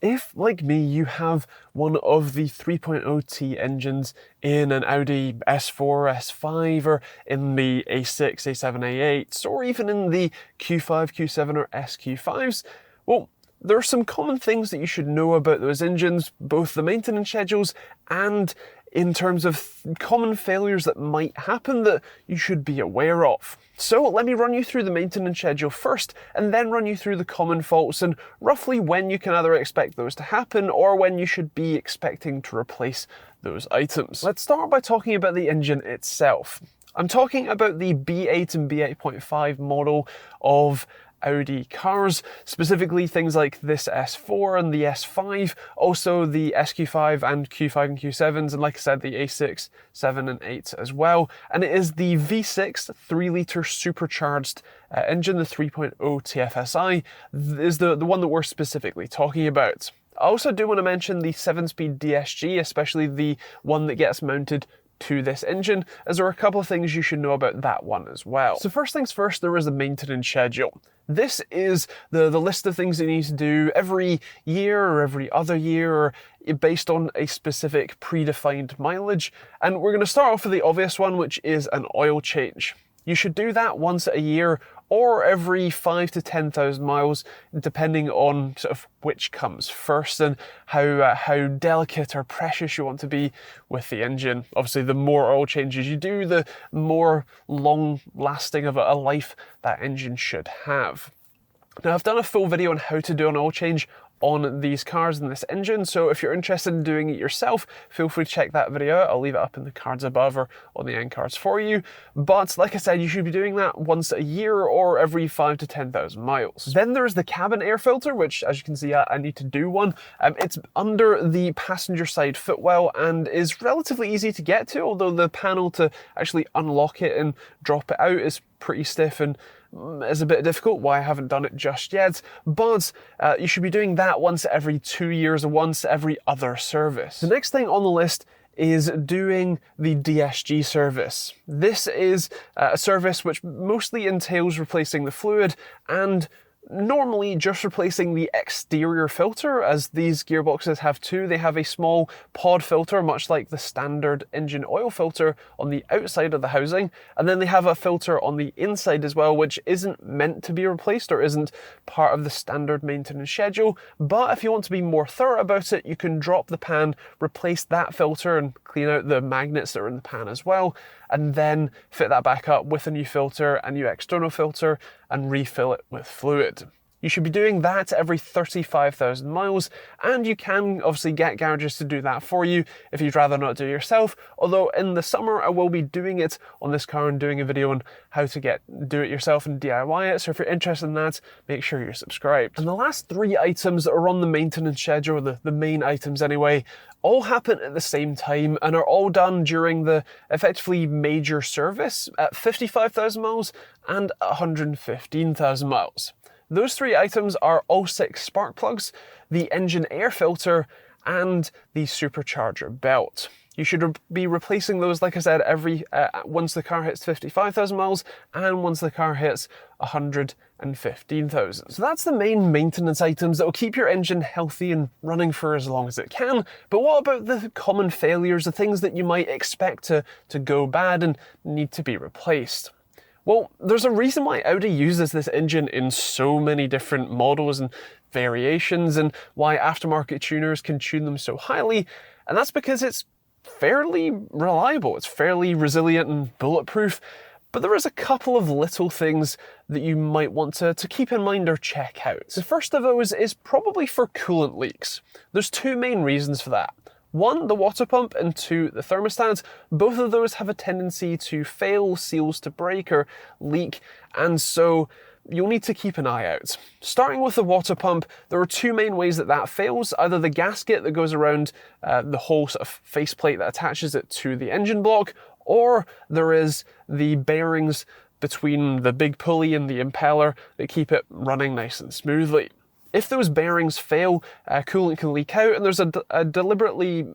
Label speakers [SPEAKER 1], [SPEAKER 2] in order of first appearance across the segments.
[SPEAKER 1] If, like me, you have one of the 3.0 T engines in an Audi S4, S5, or in the A6, A7, A8s, or even in the Q5, Q7, or SQ5s, well, there are some common things that you should know about those engines, both the maintenance schedules and in terms of common failures that might happen that you should be aware of. So let me run you through the maintenance schedule first, and then run you through the common faults and roughly when you can either expect those to happen or when you should be expecting to replace those items. Let's start by talking about the engine itself. I'm talking about the B8 and B8.5 model of Audi cars, specifically things like this S4 and the S5, also the SQ5 and Q5 and Q7s, and like I said, the A6, 7 and 8 as well. And it is the V6 3-litre supercharged engine, the 3.0 TFSI, is the one that we're specifically talking about. I also do want to mention the 7-speed DSG, especially the one that gets mounted to this engine, as there are a couple of things you should know about that one as well. So first things first, there is a maintenance schedule. This is the list of things you need to do every year or every other year, or based on a specific predefined mileage. And we're going to start off with the obvious one, which is an oil change. You should do that once a year or every 5,000 to 10,000 miles, depending on sort of which comes first and how delicate or precious you want to be with the engine. Obviously, the more oil changes you do, the more long-lasting of a life that engine should have. Now, I've done a full video on how to do an oil change on these cars and this engine, so if you're interested in doing it yourself, feel free to check that video out. I'll leave it up in the cards above or on the end cards for you. But like I said, you should be doing that once a year or every 5,000 to 10,000 miles. Then there's the cabin air filter, which, as you can see, I need to do one. It's under the passenger side footwell and is relatively easy to get to, although the panel to actually unlock it and drop it out is pretty stiff and is a bit difficult, why I haven't done it just yet, but you should be doing that once every 2 years or once every other service. The next thing on the list is doing the DSG service. This is a service which mostly entails replacing the fluid and normally just replacing the exterior filter, as these gearboxes have two. They have a small pod filter, much like the standard engine oil filter, on the outside of the housing, and then they have a filter on the inside as well, which isn't meant to be replaced or isn't part of the standard maintenance schedule. But if you want to be more thorough about it, you can drop the pan, replace that filter and clean out the magnets that are in the pan as well, and then fit that back up with a new filter, a new external filter, and refill it with fluid. You should be doing that every 35,000 miles, and you can obviously get garages to do that for you if you'd rather not do it yourself, although in the summer I will be doing it on this car and doing a video on how to do it yourself and DIY it, so if you're interested in that, make sure you're subscribed. And the last three items that are on the maintenance schedule, the main items anyway, all happen at the same time and are all done during the effectively major service at 55,000 miles and 115,000 miles. Those three items are all 6 spark plugs, the engine air filter, and the supercharger belt. You should be replacing those, like I said, once the car hits 55,000 miles and once the car hits 115,000. So that's the main maintenance items that will keep your engine healthy and running for as long as it can. But what about the common failures, the things that you might expect to go bad and need to be replaced? Well, there's a reason why Audi uses this engine in so many different models and variations, and why aftermarket tuners can tune them so highly, and that's because it's fairly reliable, it's fairly resilient and bulletproof. But there is a couple of little things that you might want to keep in mind or check out. The first of those is probably for coolant leaks. There's two main reasons for that. One, the water pump, and two, the thermostat. Both of those have a tendency to fail, seals to break or leak, and so you'll need to keep an eye out. Starting with the water pump, there are two main ways that fails. Either the gasket that goes around the whole sort of faceplate that attaches it to the engine block, or there is the bearings between the big pulley and the impeller that keep it running nice and smoothly. If those bearings fail, coolant can leak out, and there's a deliberately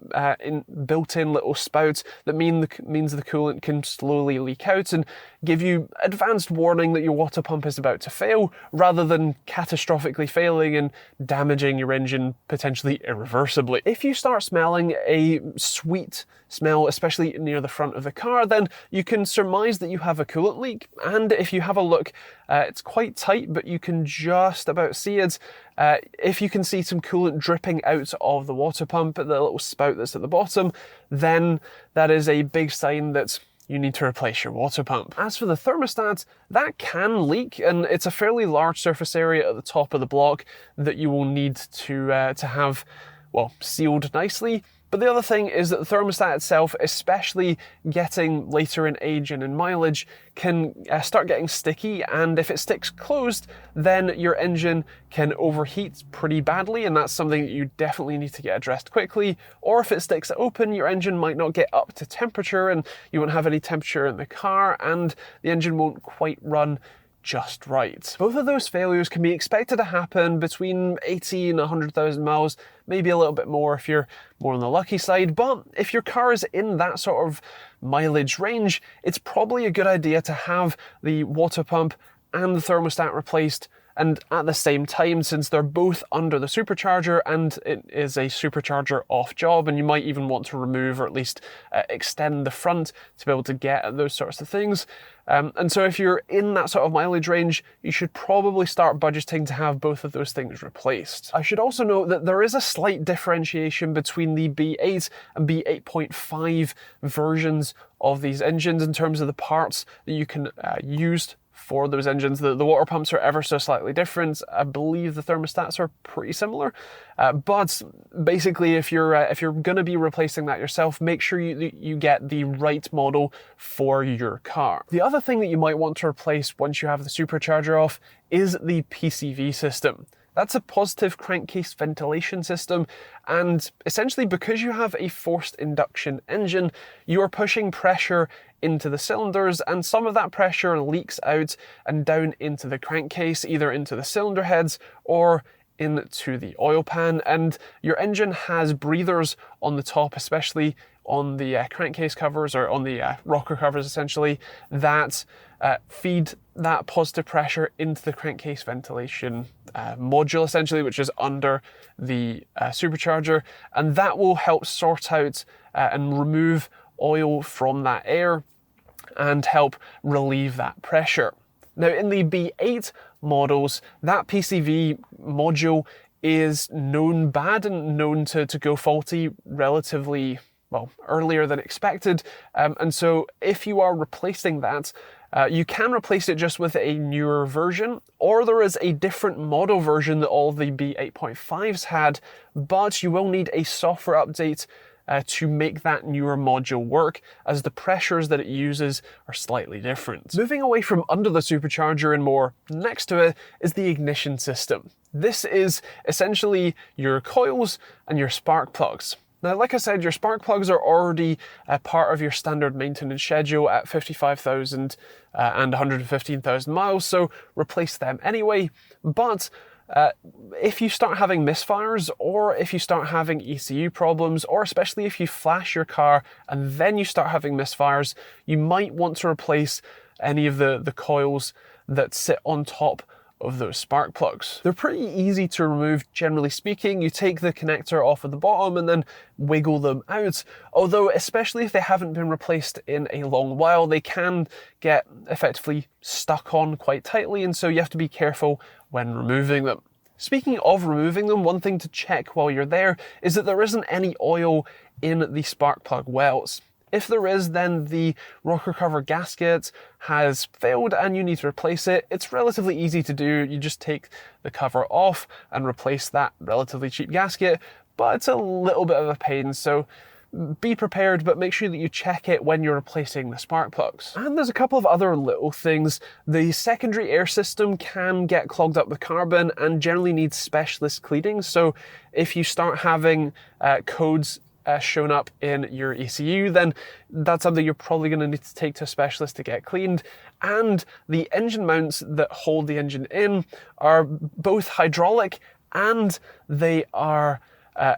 [SPEAKER 1] built-in little spout that means the coolant can slowly leak out and give you advanced warning that your water pump is about to fail, rather than catastrophically failing and damaging your engine potentially irreversibly. If you start smelling a sweet smell, especially near the front of the car, then you can surmise that you have a coolant leak. And if you have a look, it's quite tight, but you can just about see it. If you can see some coolant dripping out of the water pump at the little spout that's at the bottom, then that is a big sign that you need to replace your water pump. As for the thermostat, that can leak, and it's a fairly large surface area at the top of the block that you will need to have, well, sealed nicely. But the other thing is that the thermostat itself, especially getting later in age and in mileage, can start getting sticky, and if it sticks closed, then your engine can overheat pretty badly, and that's something that you definitely need to get addressed quickly. Or if it sticks open, your engine might not get up to temperature, and you won't have any temperature in the car, and the engine won't quite run just right. Both of those failures can be expected to happen between 80 and 100,000 miles, maybe a little bit more if you're more on the lucky side, but if your car is in that sort of mileage range, it's probably a good idea to have the water pump and the thermostat replaced, and at the same time, since they're both under the supercharger and it is a supercharger off job, and you might even want to remove or at least extend the front to be able to get at those sorts of things. And so if you're in that sort of mileage range, you should probably start budgeting to have both of those things replaced. I should also note that there is a slight differentiation between the B8 and B8.5 versions of these engines in terms of the parts that you can use for those engines. The water pumps are ever so slightly different. I believe the thermostats are pretty similar, but basically if you're going to be replacing that yourself, make sure you get the right model for your car. The other thing that you might want to replace once you have the supercharger off is the PCV system. That's a positive crankcase ventilation system, and essentially because you have a forced induction engine, you are pushing pressure into the cylinders, and some of that pressure leaks out and down into the crankcase, either into the cylinder heads or into the oil pan, and your engine has breathers on the top, especially on the crankcase covers, or on the rocker covers essentially, that feed that positive pressure into the crankcase ventilation module essentially, which is under the supercharger, and that will help sort out and remove oil from that air and help relieve that pressure. Now in the B8 models, that PCV module is known bad and known to go faulty relatively, well, earlier than expected, and so if you are replacing that, you can replace it just with a newer version, or there is a different model version that all the B8.5s had, but you will need a software update to make that newer module work, as the pressures that it uses are slightly different. Moving away from under the supercharger and more next to it is the ignition system. This is essentially your coils and your spark plugs. Now, like I said, your spark plugs are already a part of your standard maintenance schedule at 55,000 and 115,000 miles, so replace them anyway. But if you start having misfires, or if you start having ECU problems, or especially if you flash your car and then you start having misfires, you might want to replace any of the coils that sit on top of those spark plugs. They're pretty easy to remove, generally speaking. You take the connector off at the bottom and then wiggle them out, although especially if they haven't been replaced in a long while, they can get effectively stuck on quite tightly, and so you have to be careful when removing them. Speaking of removing them, one thing to check while you're there is that there isn't any oil in the spark plug wells. If there is, then the rocker cover gasket has failed and you need to replace it. It's relatively easy to do. You just take the cover off and replace that relatively cheap gasket, but it's a little bit of a pain, so be prepared, but make sure that you check it when you're replacing the spark plugs. And there's a couple of other little things. The secondary air system can get clogged up with carbon and generally needs specialist cleaning, so if you start having codes shown up in your ECU, then that's something you're probably going to need to take to a specialist to get cleaned. And the engine mounts that hold the engine in are both hydraulic and they are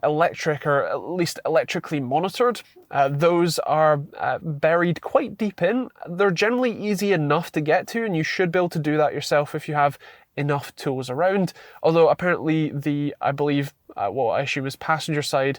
[SPEAKER 1] electric, or at least electrically monitored. Those are buried quite deep in. They're generally easy enough to get to, and you should be able to do that yourself if you have enough tools around. Although apparently I believe what I assume is passenger side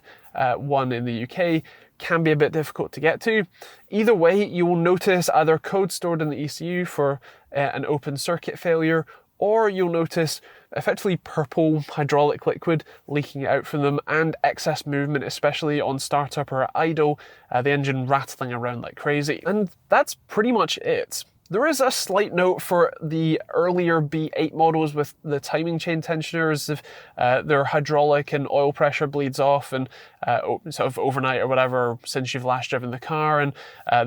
[SPEAKER 1] one in the UK can be a bit difficult to get to. Either way, you will notice either code stored in the ECU for an open circuit failure, or you'll notice effectively purple hydraulic liquid leaking out from them and excess movement, especially on startup or at idle, the engine rattling around like crazy. And that's pretty much it. There is a slight note for the earlier B8 models with the timing chain tensioners. If their hydraulic and oil pressure bleeds off and sort of overnight or whatever since you've last driven the car, and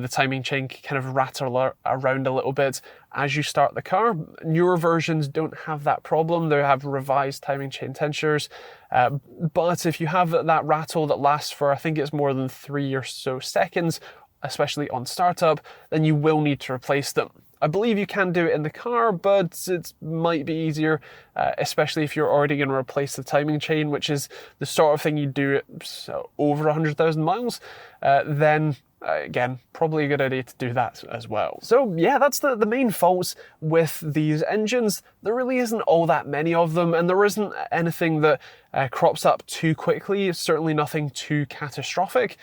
[SPEAKER 1] the timing chain can kind of rattle around a little bit as you start the car. Newer versions don't have that problem. They have revised timing chain tensioners. But if you have that rattle that lasts for, I think it's more than 3 or so seconds, especially on startup, then you will need to replace them. I believe you can do it in the car, but it might be easier, especially if you're already going to replace the timing chain, which is the sort of thing you do at over 100,000 miles, then again, probably a good idea to do that as well. So yeah, that's the main faults with these engines. There really isn't all that many of them, and there isn't anything that crops up too quickly, certainly nothing too catastrophic.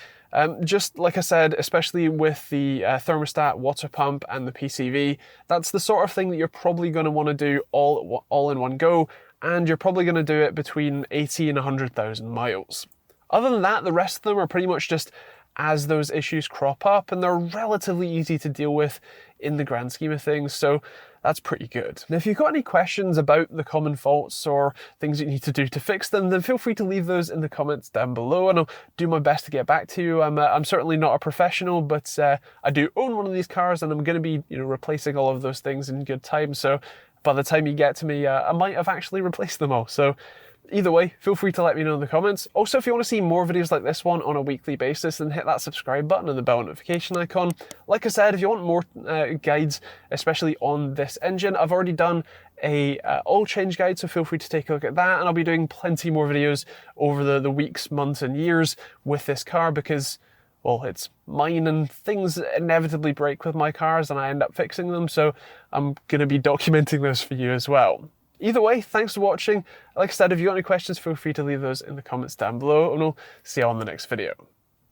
[SPEAKER 1] Just like I said, especially with the thermostat, water pump and the PCV, that's the sort of thing that you're probably going to want to do all in one go, and you're probably going to do it between 80 and 100,000 miles. Other than that, the rest of them are pretty much just as those issues crop up, and they're relatively easy to deal with in the grand scheme of things, so that's pretty good. Now, if you've got any questions about the common faults or things you need to do to fix them, then feel free to leave those in the comments down below, and I'll do my best to get back to you. I'm certainly not a professional, but I do own one of these cars, and I'm going to be replacing all of those things in good time, so by the time you get to me, I might have actually replaced them all. So either way, feel free to let me know in the comments. Also, if you want to see more videos like this one on a weekly basis, then hit that subscribe button and the bell notification icon. Like I said, if you want more guides, especially on this engine, I've already done a oil change guide, so feel free to take a look at that, and I'll be doing plenty more videos over the weeks, months and years with this car because, well, it's mine and things inevitably break with my cars and I end up fixing them, so I'm going to be documenting those for you as well. Either way, thanks for watching. Like I said, if you've got any questions, feel free to leave those in the comments down below, and we'll see you on the next video.